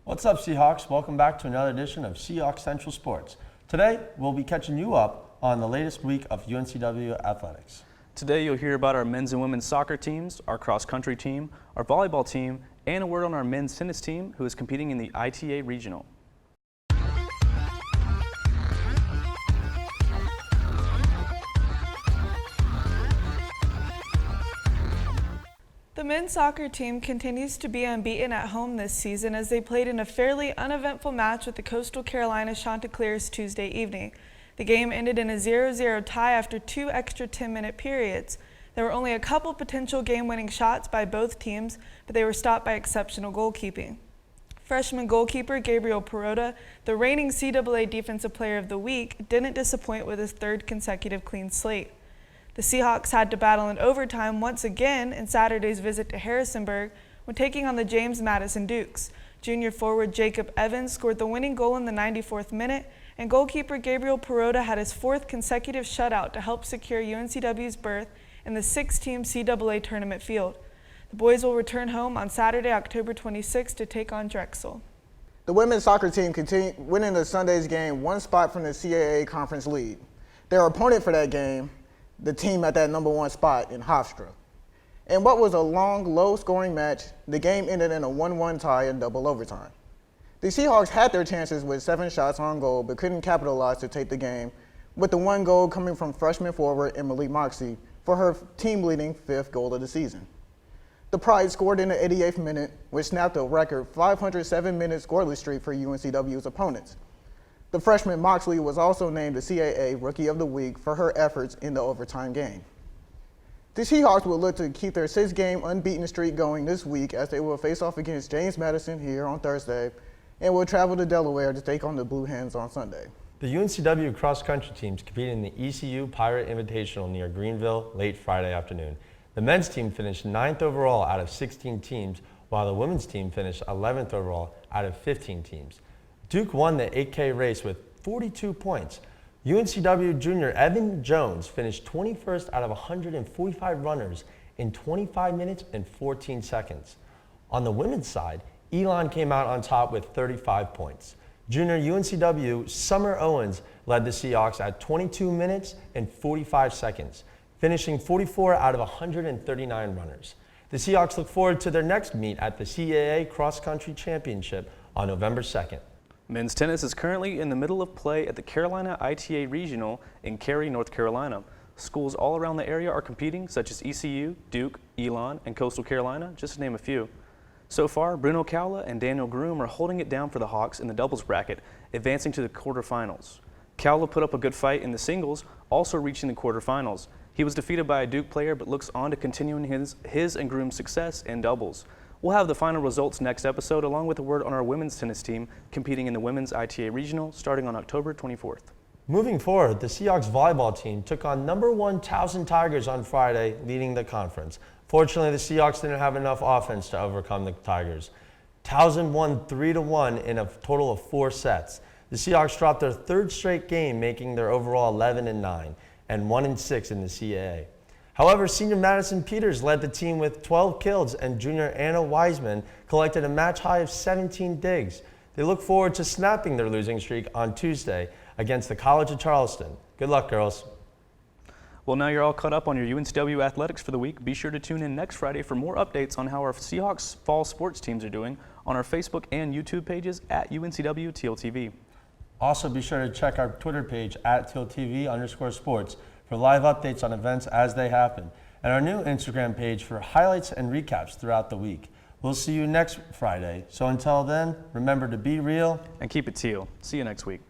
What's up, Seahawks? Welcome back to another edition of Seahawk Central Sports. Today, we'll be catching you up on the latest week of UNCW athletics. Today, you'll hear about our men's and women's soccer teams, our cross-country team, our volleyball team, and a word on our men's tennis team, who is competing in the ITA Regional. The men's soccer team continues to be unbeaten at home this season as they played in a fairly uneventful match with the Coastal Carolina Chanticleers Tuesday evening. The game ended in a 0-0 tie after 2 extra 10-minute periods. There were only a couple potential game-winning shots by both teams, but they were stopped by exceptional goalkeeping. Freshman goalkeeper Gabriel Perota, the reigning CAA Defensive Player of the Week, didn't disappoint with his third consecutive clean slate. The Seahawks had to battle in overtime once again in Saturday's visit to Harrisonburg when taking on the James Madison Dukes. Junior forward Jacob Evans scored the winning goal in the 94th minute, and goalkeeper Gabriel Perota had his 4th consecutive shutout to help secure UNCW's berth in the 6-team CAA tournament field. The boys will return home on Saturday, October 26th to take on Drexel. The women's soccer team continued winning the Sunday's game one spot from the CAA conference lead. Their opponent for that game, the team at that number 1 spot in Hofstra. In what was a long, low-scoring match, the game ended in a 1-1 tie in double overtime. The Seahawks had their chances with 7 shots on goal, but couldn't capitalize to take the game, with the 1 goal coming from freshman forward Emily Moxie for her team-leading 5th goal of the season. The Pride scored in the 88th minute, which snapped a record 507-minute scoreless streak for UNCW's opponents. The freshman Moxley was also named the CAA Rookie of the Week for her efforts in the overtime game. The Seahawks will look to keep their 6-game unbeaten streak going this week as they will face off against James Madison here on Thursday and will travel to Delaware to take on the Blue Hens on Sunday. The UNCW cross-country teams competed in the ECU Pirate Invitational near Greenville late Friday afternoon. The men's team finished 9th overall out of 16 teams, while the women's team finished 11th overall out of 15 teams. Duke won the 8K race with 42 points. UNCW junior Evan Jones finished 21st out of 145 runners in 25 minutes and 14 seconds. On the women's side, Elon came out on top with 35 points. Junior UNCW Summer Owens led the Seahawks at 22 minutes and 45 seconds, finishing 44 out of 139 runners. The Seahawks look forward to their next meet at the CAA Cross Country Championship on November 2nd. Men's tennis is currently in the middle of play at the Carolina ITA Regional in Cary, North Carolina. Schools all around the area are competing, such as ECU, Duke, Elon, and Coastal Carolina, just to name a few. So far, Bruno Cowla and Daniel Groom are holding it down for the Hawks in the doubles bracket, advancing to the quarterfinals. Cowla put up a good fight in the singles, also reaching the quarterfinals. He was defeated by a Duke player, but looks on to continuing his and Groom's success in doubles. We'll have the final results next episode, along with a word on our women's tennis team competing in the women's ITA Regional starting on October 24th. Moving forward, the Seahawks volleyball team took on number 1 Towson Tigers on Friday, leading the conference. Fortunately, the Seahawks didn't have enough offense to overcome the Tigers. Towson won 3-1 in a total of 4 sets. The Seahawks dropped their 3rd straight game, making their overall 11-9 and 1-6 in the CAA. However, senior Madison Peters led the team with 12 kills, and junior Anna Wiseman collected a match high of 17 digs. They look forward to snapping their losing streak on Tuesday against the College of Charleston. Good luck, girls. Well, now you're all caught up on your UNCW athletics for the week. Be sure to tune in next Friday for more updates on how our Seahawks fall sports teams are doing on our Facebook and YouTube pages at UNCW TealTV. Also, be sure to check our Twitter page at TealTV_sports for live updates on events as they happen, and our new Instagram page for highlights and recaps throughout the week. We'll see you next Friday. So until then, remember to be real and keep it teal. See you next week.